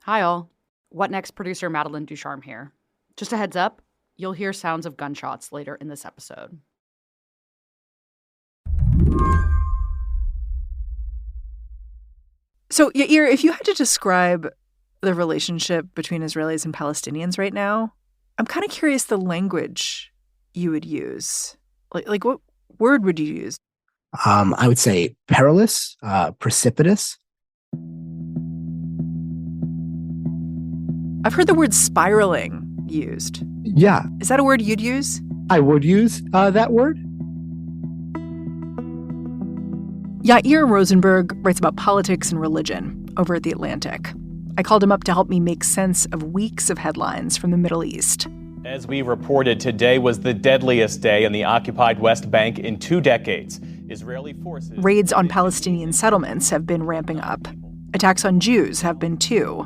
Hi all. What Next producer Madeline Ducharme here. Just a heads up, you'll hear sounds of gunshots later in this episode. So, Yair, if you had to describe the relationship between Israelis and Palestinians right now, I'm kind of curious the language you would use. Like what word would you use? I would say perilous, precipitous. I've heard the word spiraling used. Yeah. Is that a word you'd use? I would use that word. Yair Rosenberg writes about politics and religion over at The Atlantic. I called him up to help me make sense of weeks of headlines from the Middle East. As we reported, today was the deadliest day in the occupied West Bank in 2 decades. Israeli forces... Raids on Palestinian settlements have been ramping up. Attacks on Jews have been too.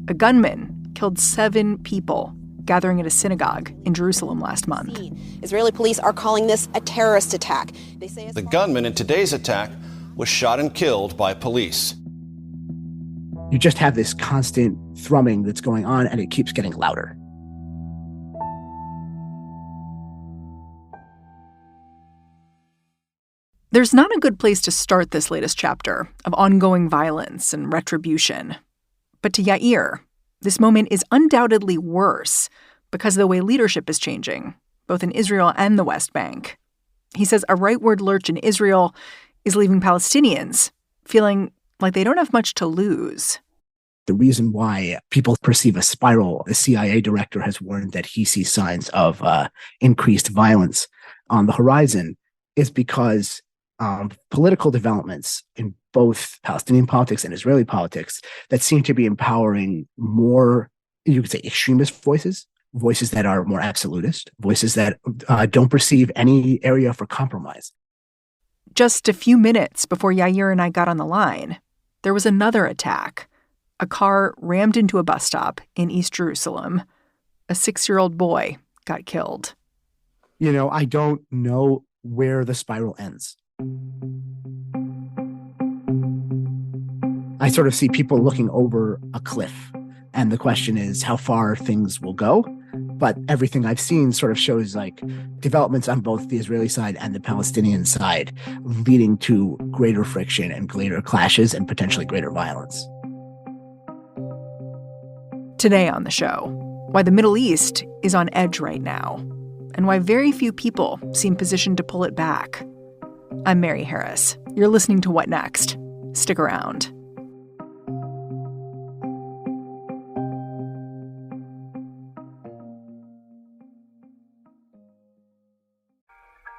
A gunman killed 7 people gathering at a synagogue in Jerusalem last month. Israeli police are calling this a terrorist attack. They say the gunman in today's attack was shot and killed by police. You just have this constant thrumming that's going on, and it keeps getting louder. There's not a good place to start this latest chapter of ongoing violence and retribution. But to Yair, this moment is undoubtedly worse because of the way leadership is changing, both in Israel and the West Bank. He says a rightward lurch in Israel is leaving Palestinians feeling like they don't have much to lose. The reason why people perceive a spiral, the CIA director has warned that he sees signs of increased violence on the horizon, is because political developments in both Palestinian politics and Israeli politics that seem to be empowering more, you could say, extremist voices that are more absolutist, voices that don't perceive any area for compromise. Just a few minutes before Yair and I got on the line, there was another attack. A car rammed into a bus stop in East Jerusalem. A 6-year-old boy got killed. You know, I don't know where the spiral ends. I sort of see people looking over a cliff, and the question is how far things will go. But everything I've seen sort of shows like developments on both the Israeli side and the Palestinian side leading to greater friction and greater clashes and potentially greater violence. Today on the show, why the Middle East is on edge right now and why very few people seem positioned to pull it back. I'm Mary Harris. You're listening to What Next? Stick around.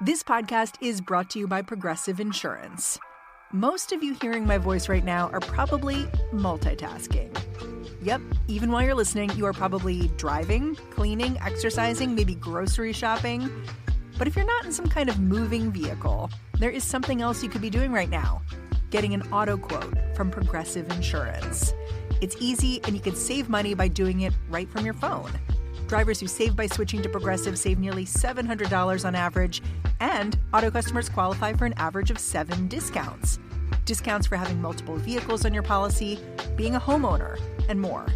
This podcast is brought to you by Progressive Insurance. Most of you hearing my voice right now are probably multitasking. Yep, even while you're listening, you are probably driving, cleaning, exercising, maybe grocery shopping. But if you're not in some kind of moving vehicle, there is something else you could be doing right now. Getting an auto quote from Progressive Insurance. It's easy and you can save money by doing it right from your phone. Drivers who save by switching to Progressive save nearly $700 on average, and auto customers qualify for an average of 7 discounts. Discounts for having multiple vehicles on your policy, being a homeowner, and more.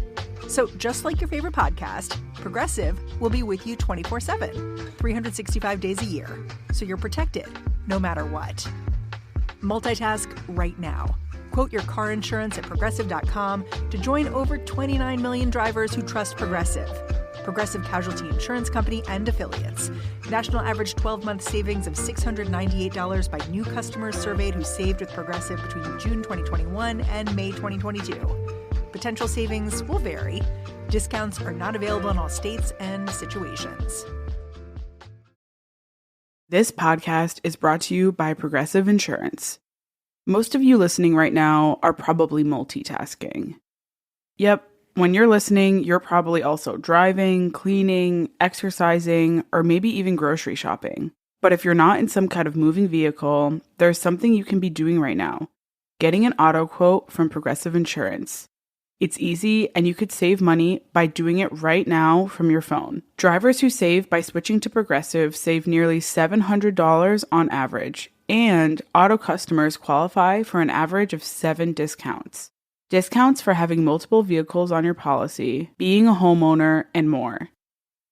So just like your favorite podcast, Progressive will be with you 24/7, 365 days a year, so you're protected no matter what. Multitask right now. Quote your car insurance at Progressive.com to join over 29 million drivers who trust Progressive. Progressive Casualty Insurance Company and Affiliates. National average 12-month savings of $698 by new customers surveyed who saved with Progressive between June 2021 and May 2022. Potential savings will vary. Discounts are not available in all states and situations. This podcast is brought to you by Progressive Insurance. Most of you listening right now are probably multitasking. Yep. When you're listening, you're probably also driving, cleaning, exercising, or maybe even grocery shopping. But if you're not in some kind of moving vehicle, there's something you can be doing right now. Getting an auto quote from Progressive Insurance. It's easy and you could save money by doing it right now from your phone. Drivers who save by switching to Progressive save nearly $700 on average, and auto customers qualify for an average of 7 discounts. discounts for having multiple vehicles on your policy, being a homeowner, and more.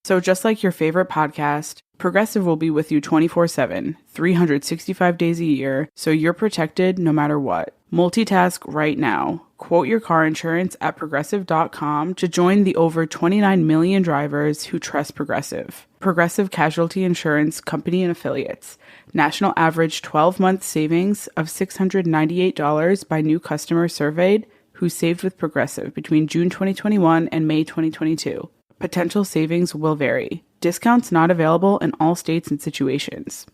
So just like your favorite podcast, Progressive will be with you 24/7, 365 days a year, so you're protected no matter what. Multitask right now. Quote your car insurance at Progressive.com to join the over 29 million drivers who trust Progressive. Progressive Casualty Insurance Company and Affiliates. National average 12-month savings of $698 by new customers surveyed who saved with Progressive between June 2021 and May 2022. Potential savings will vary. Discounts not available in all states and situations.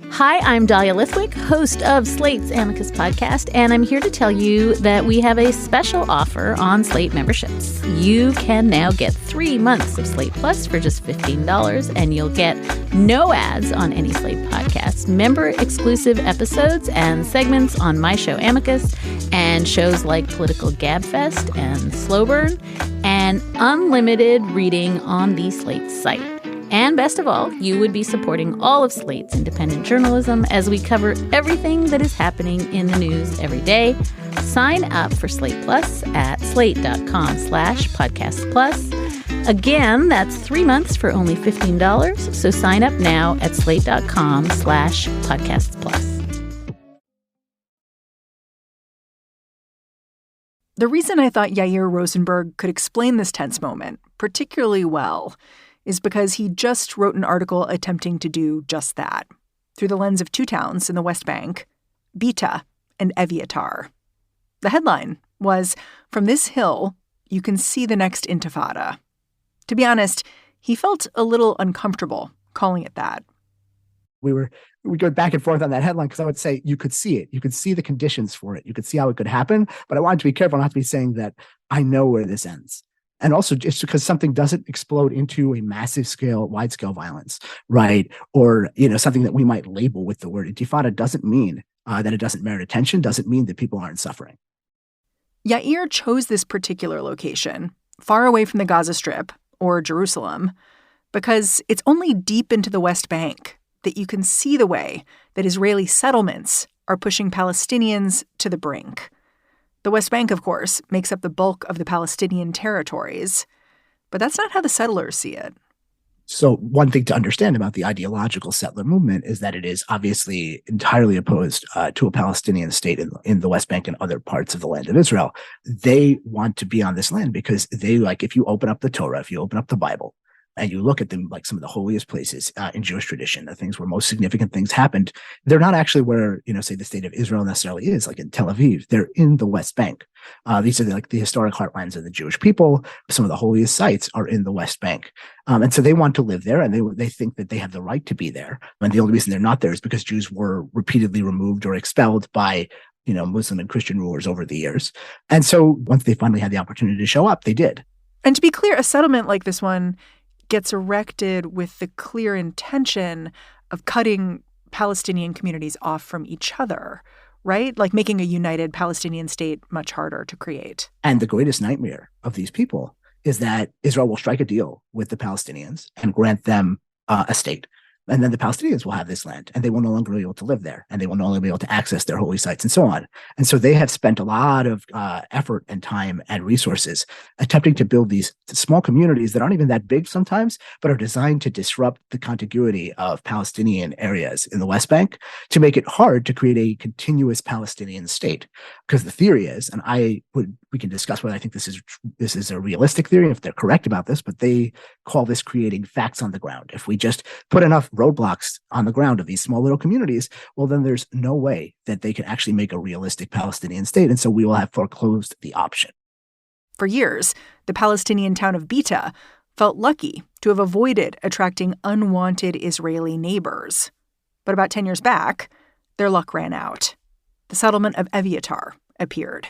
Hi, I'm Dahlia Lithwick, host of Slate's Amicus podcast, and I'm here to tell you that we have a special offer on Slate memberships. You can now get 3 months of Slate Plus for just $15, and you'll get no ads on any Slate podcasts, member-exclusive episodes and segments on my show Amicus, and shows like Political Gabfest and Slow Burn, and unlimited reading on the Slate site. And best of all, you would be supporting all of Slate's independent journalism as we cover everything that is happening in the news every day. Sign up for Slate Plus at slate.com/podcast plus. Again, that's 3 months for only $15. So sign up now at slate.com/podcasts plus. The reason I thought Yair Rosenberg could explain this tense moment particularly well is because he just wrote an article attempting to do just that, through the lens of two towns in the West Bank, Beta and Eviatar. The headline was, "From this hill, you can see the next intifada." To be honest, he felt a little uncomfortable calling it that. We go back and forth on that headline because I would say you could see it. You could see the conditions for it. You could see how it could happen. But I wanted to be careful not to be saying that I know where this ends. And also just because something doesn't explode into a massive scale, wide scale violence, right? Or, something that we might label with the word intifada doesn't mean that it doesn't merit attention, doesn't mean that people aren't suffering. Yair chose this particular location, far away from the Gaza Strip or Jerusalem, because it's only deep into the West Bank that you can see the way that Israeli settlements are pushing Palestinians to the brink. The West Bank, of course, makes up the bulk of the Palestinian territories, but that's not how the settlers see it. So one thing to understand about the ideological settler movement is that it is obviously entirely opposed to a Palestinian state in the West Bank and other parts of the land of Israel. They want to be on this land because if you open up the Torah, if you open up the Bible, and you look at them like some of the holiest places in Jewish tradition, the things where most significant things happened, they're not actually where, say, the state of Israel necessarily is, like in Tel Aviv. They're in the West Bank. These are the historic heartlands of the Jewish people. Some of the holiest sites are in the West Bank. And so they want to live there, and they think that they have the right to be there. And the only reason they're not there is because Jews were repeatedly removed or expelled by Muslim and Christian rulers over the years. And so once they finally had the opportunity to show up, they did. And to be clear, a settlement like this one gets erected with the clear intention of cutting Palestinian communities off from each other, right? Like making a united Palestinian state much harder to create. And the greatest nightmare of these people is that Israel will strike a deal with the Palestinians and grant them a state. And then the Palestinians will have this land, and they will no longer be able to live there, and they will no longer be able to access their holy sites and so on. And so they have spent a lot of effort and time and resources attempting to build these small communities that aren't even that big sometimes, but are designed to disrupt the contiguity of Palestinian areas in the West Bank to make it hard to create a continuous Palestinian state. Because the theory is, and we can discuss whether I think this is a realistic theory, if they're correct about this, but they call this creating facts on the ground. If we just put enough roadblocks on the ground of these small little communities, well, then there's no way that they can actually make a realistic Palestinian state. And so we will have foreclosed the option. For years, the Palestinian town of Beta felt lucky to have avoided attracting unwanted Israeli neighbors. But about 10 years back, their luck ran out. The settlement of Eviatar appeared.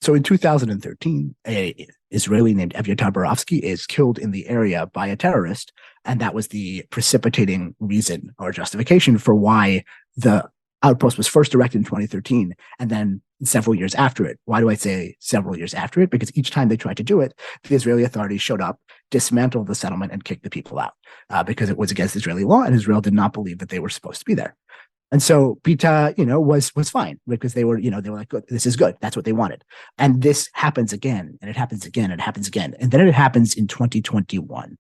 So in 2013, an Israeli named Eviatar Borovsky is killed in the area by a terrorist. And that was the precipitating reason or justification for why the outpost was first erected in 2013 and then several years after it. Why do I say several years after it? Because each time they tried to do it, the Israeli authorities showed up, dismantled the settlement, and kicked the people out because it was against Israeli law, and Israel did not believe that they were supposed to be there. And so Bita, was fine because they were like, good, this is good. That's what they wanted. And this happens again, and it happens again, and it happens again. And then it happens in 2021.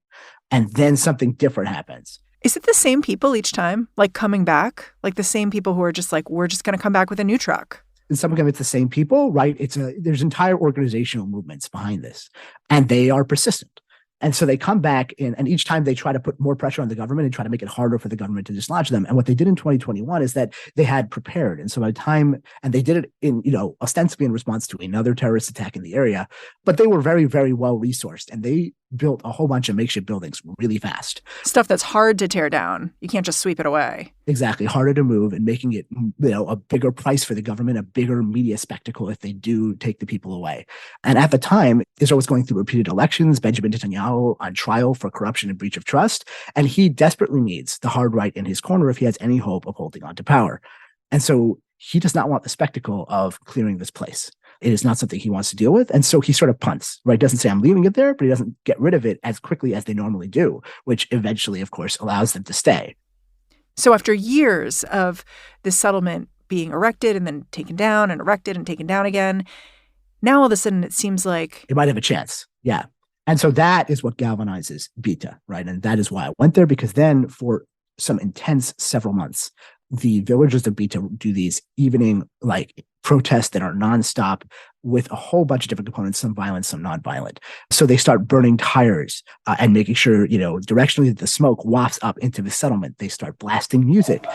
And then something different happens. Is it the same people each time, like coming back? Like the same people who are just like, we're just going to come back with a new truck? In some of them, it's the same people, right? There's entire organizational movements behind this, and they are persistent. And so they come back and each time they try to put more pressure on the government and try to make it harder for the government to dislodge them. And what they did in 2021 is that they had prepared. And so by the time, and they did it in, ostensibly in response to another terrorist attack in the area, but they were very, very well resourced, and they built a whole bunch of makeshift buildings really fast. Stuff that's hard to tear down. You can't just sweep it away. Exactly. Harder to move, and making it, a bigger price for the government, a bigger media spectacle if they do take the people away. And at the time, Israel was going through repeated elections, Benjamin Netanyahu on trial for corruption and breach of trust, and he desperately needs the hard right in his corner if he has any hope of holding on to power. And so he does not want the spectacle of clearing this place. It is not something he wants to deal with. And so he sort of punts, right? Doesn't say I'm leaving it there, but he doesn't get rid of it as quickly as they normally do, which eventually, of course, allows them to stay. So after years of this settlement being erected and then taken down and erected and taken down again, now all of a sudden it seems like it might have a chance. Yeah. And so that is what galvanizes Bita, right? And that is why I went there, because then for some intense several months, the villagers of Bita do these evening protests that are nonstop with a whole bunch of different components, some violent, some nonviolent. So they start burning tires and making sure, directionally that the smoke wafts up into the settlement. They start blasting music.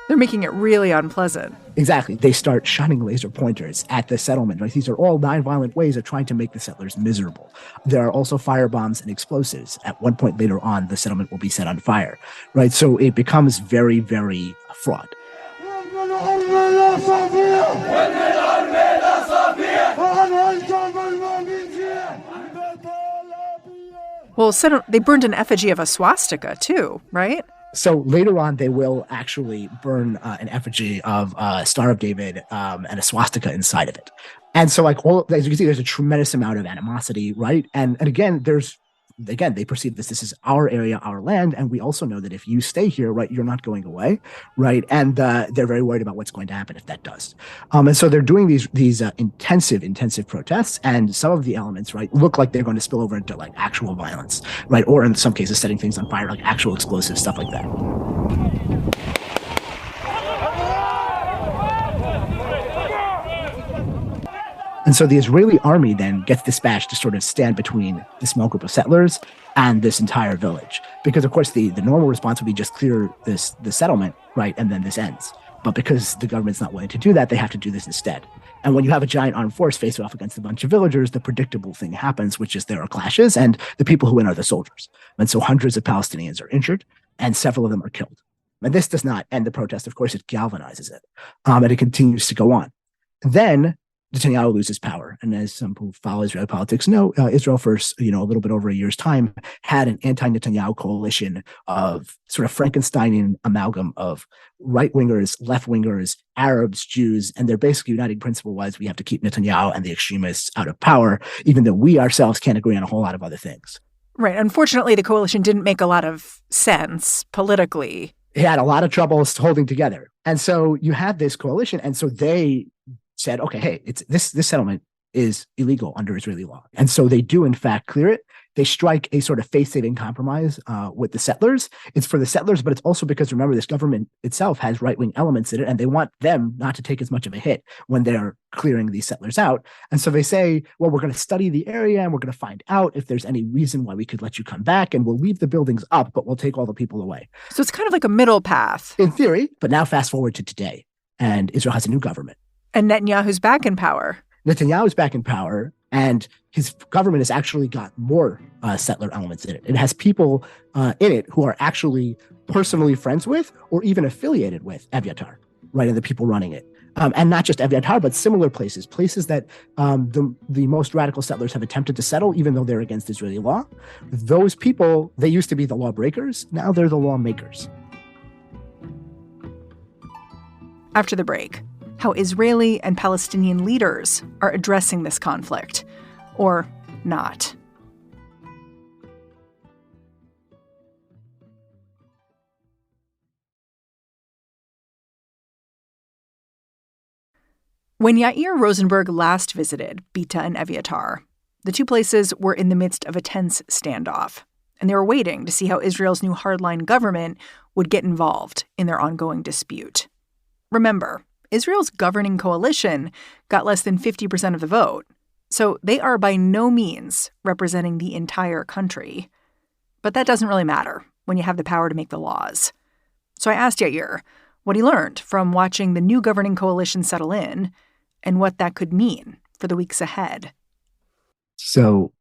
they're making it really unpleasant. Exactly. They start shining laser pointers at the settlement. Right? These are all nonviolent ways of trying to make the settlers miserable. There are also firebombs and explosives. At one point later on, the settlement will be set on fire. Right? So it becomes very, very fraught. Well, so they burned an effigy of a swastika too, right? So later on, they will actually burn an effigy of Star of David and a swastika inside of it. And so, as you can see, there's a tremendous amount of animosity, right? And again, they perceive this is our area, our land, and we also know that if you stay here, right, you're not going away, right? And they're very worried about what's going to happen if that does. And so they're doing these intensive protests, and some of the elements, right, look like they're going to spill over into like actual violence, right, or in some cases setting things on fire, like actual explosive stuff like that. And so the Israeli army then gets dispatched to sort of stand between the small group of settlers and this entire village. Because, of course, the normal response would be just clear the settlement, right, and then this ends. But because the government's not willing to do that, they have to do this instead. And when you have a giant armed force face off against a bunch of villagers, the predictable thing happens, which is there are clashes, and the people who win are the soldiers. And so hundreds of Palestinians are injured, and several of them are killed. And this does not end the protest. Of course, it galvanizes it, and it continues to go on. Then Netanyahu loses power. And as some who follow Israeli politics know, Israel for a little bit over a year's time had an anti-Netanyahu coalition of sort of Frankensteinian amalgam of right-wingers, left-wingers, Arabs, Jews, and their basic uniting principle was we have to keep Netanyahu and the extremists out of power, even though we ourselves can't agree on a whole lot of other things. Right. Unfortunately, the coalition didn't make a lot of sense politically. It had a lot of troubles holding together. And so you had this coalition, and so they said, okay, hey, this settlement is illegal under Israeli law. And so they do, in fact, clear it. They strike a sort of face-saving compromise with the settlers. It's for the settlers, but it's also because, remember, this government itself has right-wing elements in it, and they want them not to take as much of a hit when they're clearing these settlers out. And so they say, well, we're going to study the area, and we're going to find out if there's any reason why we could let you come back, and we'll leave the buildings up, but we'll take all the people away. So it's kind of like a middle path. In theory, but now fast forward to today, and Israel has a new government. And Netanyahu's back in power. Netanyahu's back in power, and his government has actually got more settler elements in it. It has people in it who are actually personally friends with or even affiliated with Aviatar, right, and the people running it. And not just Aviatar, but similar places that the most radical settlers have attempted to settle, even though they're against Israeli law. Those people, they used to be the lawbreakers. Now they're the lawmakers. After the break, how Israeli and Palestinian leaders are addressing this conflict, or not. When Yair Rosenberg last visited Bita and Eviatar, the two places were in the midst of a tense standoff, and they were waiting to see how Israel's new hardline government would get involved in their ongoing dispute. Remember, Israel's governing coalition got less than 50% of the vote, so they are by no means representing the entire country. But that doesn't really matter when you have the power to make the laws. So I asked Yair what he learned from watching the new governing coalition settle in and what that could mean for the weeks ahead. So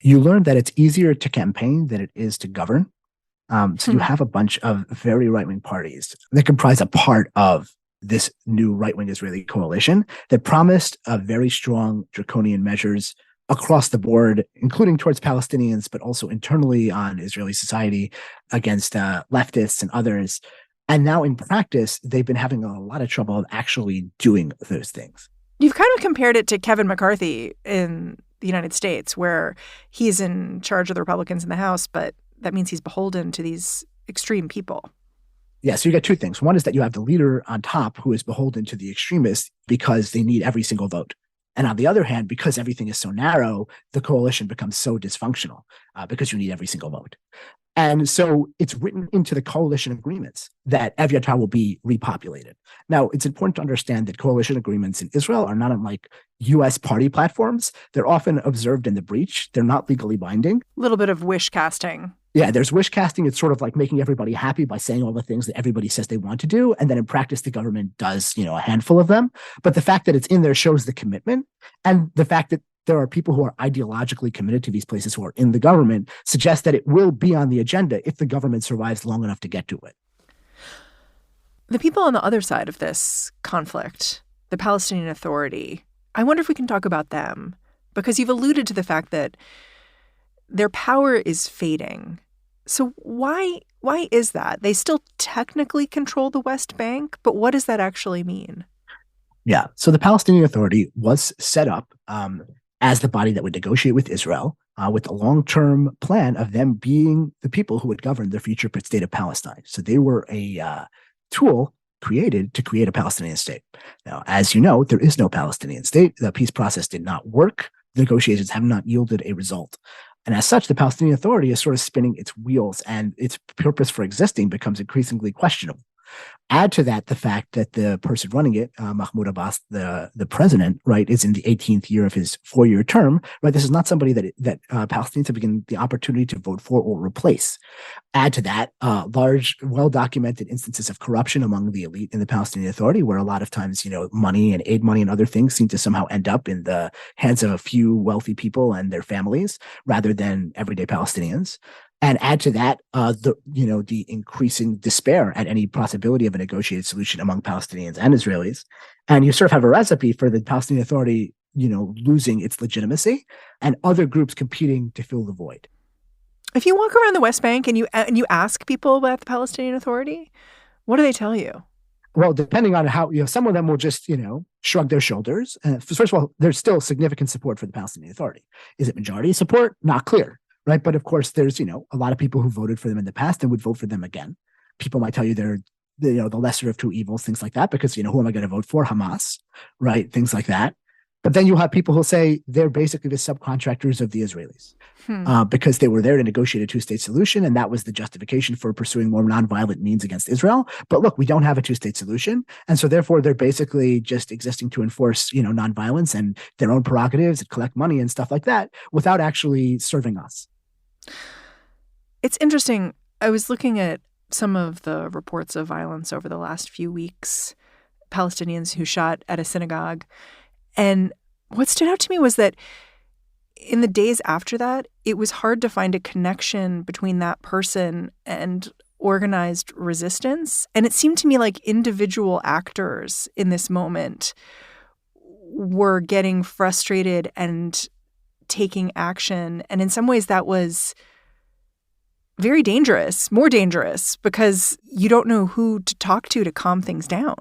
you learned that it's easier to campaign than it is to govern. So you have a bunch of very right-wing parties that comprise a part of this new right-wing Israeli coalition that promised very strong draconian measures across the board, including towards Palestinians, but also internally on Israeli society against leftists and others. And now in practice, they've been having a lot of trouble actually doing those things. You've kind of compared it to Kevin McCarthy in the United States, where he's in charge of the Republicans in the House, but that means he's beholden to these extreme people. Yeah, so you got two things. One is that you have the leader on top who is beholden to the extremists because they need every single vote. And on the other hand, because everything is so narrow, the coalition becomes so dysfunctional because you need every single vote. And so it's written into the coalition agreements that Eviatar will be repopulated. Now, it's important to understand that coalition agreements in Israel are not unlike U.S. party platforms. They're often observed in the breach. They're not legally binding. A little bit of wish casting. Yeah, there's wish casting. It's sort of like making everybody happy by saying all the things that everybody says they want to do. And then in practice, the government does, a handful of them. But the fact that it's in there shows the commitment. And the fact that there are people who are ideologically committed to these places who are in the government suggests that it will be on the agenda if the government survives long enough to get to it. The people on the other side of this conflict, the Palestinian Authority, I wonder if we can talk about them, because you've alluded to the fact that their power is fading. So why is that? They still technically control the West Bank, but what does that actually mean? Yeah. So the Palestinian Authority was set up as the body that would negotiate with Israel with a long-term plan of them being the people who would govern the future state of Palestine. So they were a tool created to create a Palestinian state. Now, as you know, there is no Palestinian state. The peace process did not work. The negotiations have not yielded a result. And as such, the Palestinian Authority is sort of spinning its wheels, and its purpose for existing becomes increasingly questionable. Add to that the fact that the person running it, Mahmoud Abbas, the president, right, is in the 18th year of his 4-year term. Right, this is not somebody that Palestinians have given the opportunity to vote for or replace. Add to that large, well-documented instances of corruption among the elite in the Palestinian Authority, where a lot of times, money and aid money and other things seem to somehow end up in the hands of a few wealthy people and their families rather than everyday Palestinians. And add to that, the increasing despair at any possibility of a negotiated solution among Palestinians and Israelis. And you sort of have a recipe for the Palestinian Authority, losing its legitimacy and other groups competing to fill the void. If you walk around the West Bank and you ask people about the Palestinian Authority, what do they tell you? Well, depending on how, some of them will just, shrug their shoulders. First of all, there's still significant support for the Palestinian Authority. Is it majority support? Not clear. Right. But of course, there's, a lot of people who voted for them in the past and would vote for them again. People might tell you they're, the lesser of two evils, things like that, because, who am I going to vote for? Hamas, right? Things like that. But then you have people who say they're basically the subcontractors of the Israelis because they were there to negotiate a two-state solution. And that was the justification for pursuing more nonviolent means against Israel. But look, we don't have a two-state solution. And so therefore, they're basically just existing to enforce, nonviolence and their own prerogatives and collect money and stuff like that without actually serving us. It's interesting. I was looking at some of the reports of violence over the last few weeks, Palestinians who shot at a synagogue. And what stood out to me was that in the days after that, it was hard to find a connection between that person and organized resistance. And it seemed to me like individual actors in this moment were getting frustrated and taking action. And in some ways that was very dangerous, more dangerous, because you don't know who to talk to calm things down.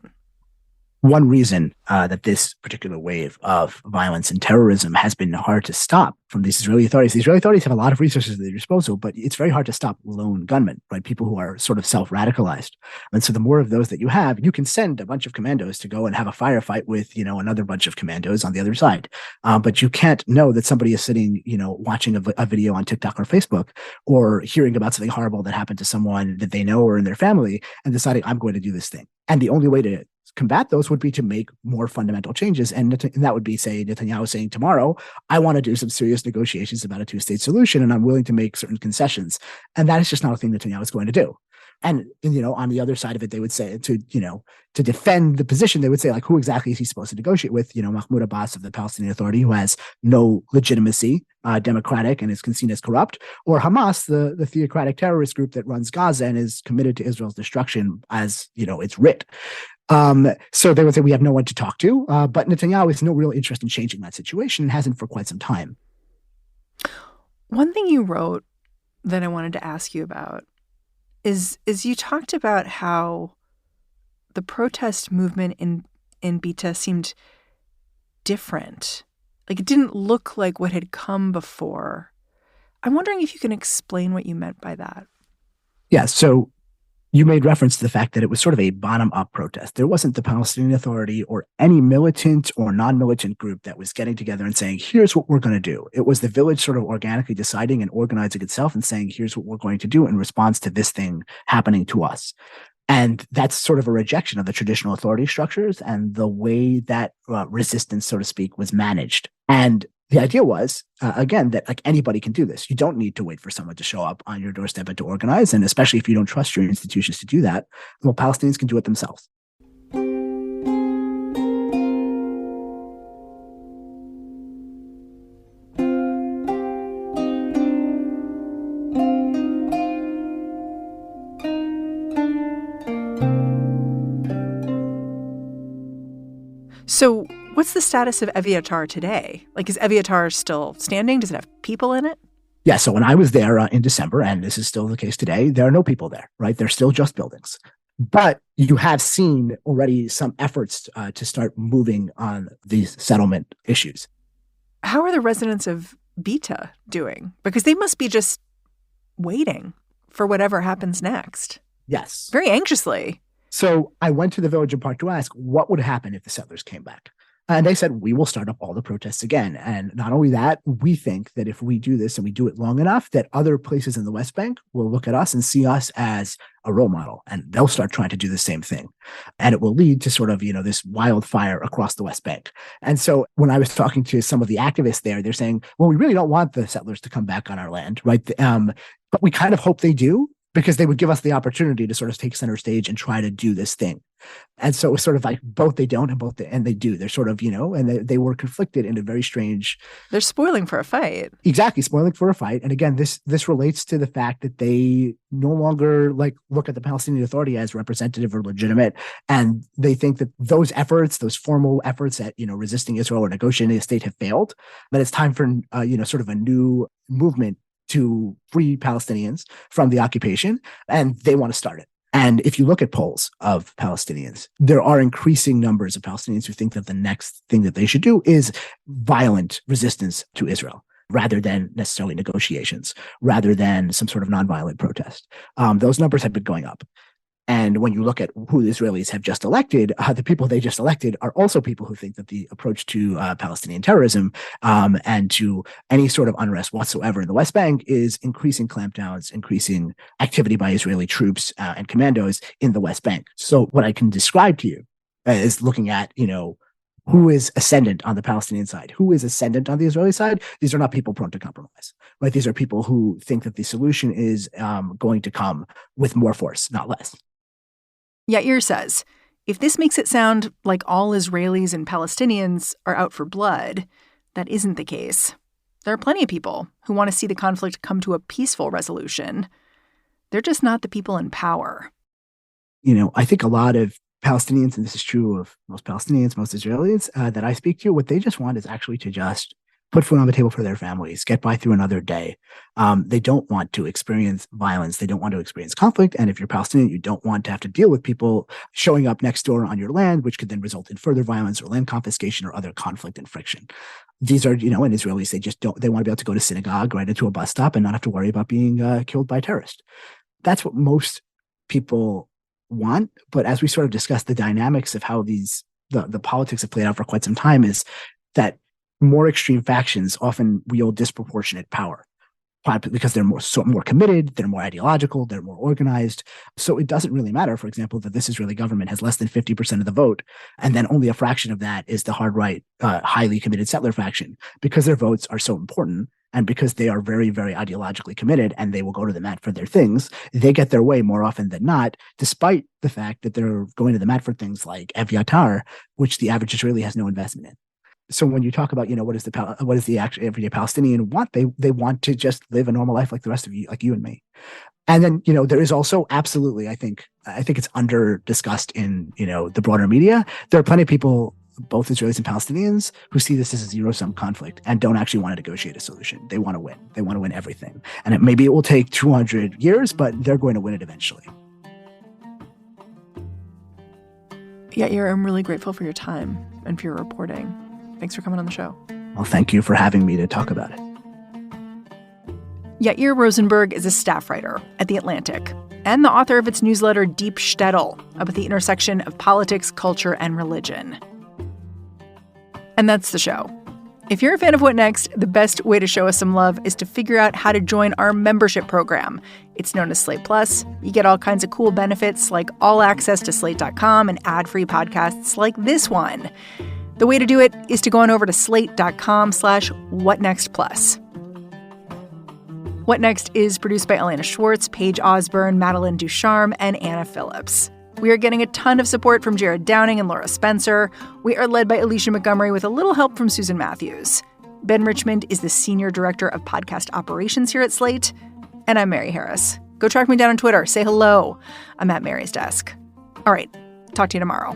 one reason that this particular wave of violence and terrorism has been hard to stop from these Israeli authorities. The Israeli authorities have a lot of resources at their disposal, but it's very hard to stop lone gunmen, right? People who are sort of self-radicalized. And so the more of those that you have, you can send a bunch of commandos to go and have a firefight with, another bunch of commandos on the other side. But you can't know that somebody is sitting, watching a video on TikTok or Facebook, or hearing about something horrible that happened to someone that they know or in their family and deciding, I'm going to do this thing. And the only way to combat those would be to make more fundamental changes. And that would be, say, Netanyahu saying tomorrow, I want to do some serious negotiations about a two-state solution, and I'm willing to make certain concessions. And that is just not a thing Netanyahu is going to do. And on the other side of it, they would say to defend the position, they would say, like, who exactly is he supposed to negotiate with? Mahmoud Abbas of the Palestinian Authority, who has no legitimacy, democratic, and is seen as corrupt, or Hamas, the theocratic terrorist group that runs Gaza and is committed to Israel's destruction as, it's writ. So they would say, we have no one to talk to, but Netanyahu has no real interest in changing that situation and hasn't for quite some time. One thing you wrote that I wanted to ask you about is you talked about how the protest movement in Bita seemed different. Like, it didn't look like what had come before. I'm wondering if you can explain what you meant by that. Yeah, so you made reference to the fact that it was sort of a bottom-up protest. There wasn't the Palestinian Authority or any militant or non-militant group that was getting together and saying, here's what we're going to do. It was the village sort of organically deciding and organizing itself and saying, here's what we're going to do in response to this thing happening to us. And that's sort of a rejection of the traditional authority structures and the way that resistance, so to speak, was managed. And the idea was, again, that like anybody can do this. You don't need to wait for someone to show up on your doorstep and to organize. And especially if you don't trust your institutions to do that, well, Palestinians can do it themselves. So what's the status of Eviatar today? Like, is Eviatar still standing? Does it have people in it? Yeah. So when I was there in December, and this is still the case today, there are no people there, right? They're still just buildings. But you have seen already some efforts to start moving on these settlement issues. How are the residents of Bita doing? Because they must be just waiting for whatever happens next. Yes. Very anxiously. So I went to the village in part to ask what would happen if the settlers came back. And they said, we will start up all the protests again. And not only that, we think that if we do this and we do it long enough, that other places in the West Bank will look at us and see us as a role model. And they'll start trying to do the same thing. And it will lead to sort of, this wildfire across the West Bank. And so when I was talking to some of the activists there, they're saying, well, we really don't want the settlers to come back on our land, right? But we kind of hope they do, because they would give us the opportunity to sort of take center stage and try to do this thing. And so it was sort of like both they don't and they do. They're sort of, and they were conflicted in a very strange. They're spoiling for a fight. Exactly. Spoiling for a fight. And again, this relates to the fact that they no longer look at the Palestinian Authority as representative or legitimate. And they think that those efforts, those formal efforts at, resisting Israel or negotiating a state have failed. That it's time for, sort of a new movement to free Palestinians from the occupation, and they want to start it. And if you look at polls of Palestinians, there are increasing numbers of Palestinians who think that the next thing that they should do is violent resistance to Israel, rather than necessarily negotiations, rather than some sort of nonviolent protest. Those numbers have been going up. And when you look at who the Israelis have just elected, the people they just elected are also people who think that the approach to Palestinian terrorism and to any sort of unrest whatsoever in the West Bank is increasing clampdowns, increasing activity by Israeli troops and commandos in the West Bank. So what I can describe to you is looking at, who is ascendant on the Palestinian side, who is ascendant on the Israeli side. These are not people prone to compromise, right? These are people who think that the solution is going to come with more force, not less. Yair says, if this makes it sound like all Israelis and Palestinians are out for blood, that isn't the case. There are plenty of people who want to see the conflict come to a peaceful resolution. They're just not the people in power. I think a lot of Palestinians, and this is true of most Palestinians, most Israelis that I speak to, what they just want is actually to just put food on the table for their families, get by through another day. They don't want to experience violence. They don't want to experience conflict. And if you're Palestinian, you don't want to have to deal with people showing up next door on your land, which could then result in further violence or land confiscation or other conflict and friction. These are, and Israelis, they want to be able to go to synagogue, right into a bus stop and not have to worry about being killed by terrorists. That's what most people want. But as we sort of discussed, the dynamics of how the politics have played out for quite some time is that more extreme factions often wield disproportionate power because they're more committed, they're more ideological, they're more organized. So it doesn't really matter, for example, that this Israeli government has less than 50% of the vote, and then only a fraction of that is the hard right, highly committed settler faction, because their votes are so important. And because they are very, very ideologically committed and they will go to the mat for their things, they get their way more often than not, despite the fact that they're going to the mat for things like Evyatar, which the average Israeli has no investment in. So when you talk about, what does the actual everyday Palestinian want? They want to just live a normal life like the rest of you, like you and me. And then, there is also absolutely, I think it's under discussed in, the broader media. There are plenty of people, both Israelis and Palestinians, who see this as a zero-sum conflict and don't actually want to negotiate a solution. They want to win. They want to win everything. And maybe it will take 200 years, but they're going to win it eventually. Yair, I'm really grateful for your time and for your reporting. Thanks for coming on the show. Well, thank you for having me to talk about it. Yair Rosenberg is a staff writer at The Atlantic and the author of its newsletter Deep Shtetl, about the intersection of politics, culture, and religion. And that's the show. If you're a fan of What Next, the best way to show us some love is to figure out how to join our membership program. It's known as Slate Plus. You get all kinds of cool benefits like all access to Slate.com and ad-free podcasts like this one. The way to do it is to go on over to slate.com/whatnextplus. What Next is produced by Elena Schwartz, Paige Osborne, Madeline Ducharme, and Anna Phillips. We are getting a ton of support from Jared Downing and Laura Spencer. We are led by Alicia Montgomery with a little help from Susan Matthews. Ben Richmond is the Senior Director of Podcast Operations here at Slate. And I'm Mary Harris. Go track me down on Twitter. Say hello. I'm at Mary's desk. All right. Talk to you tomorrow.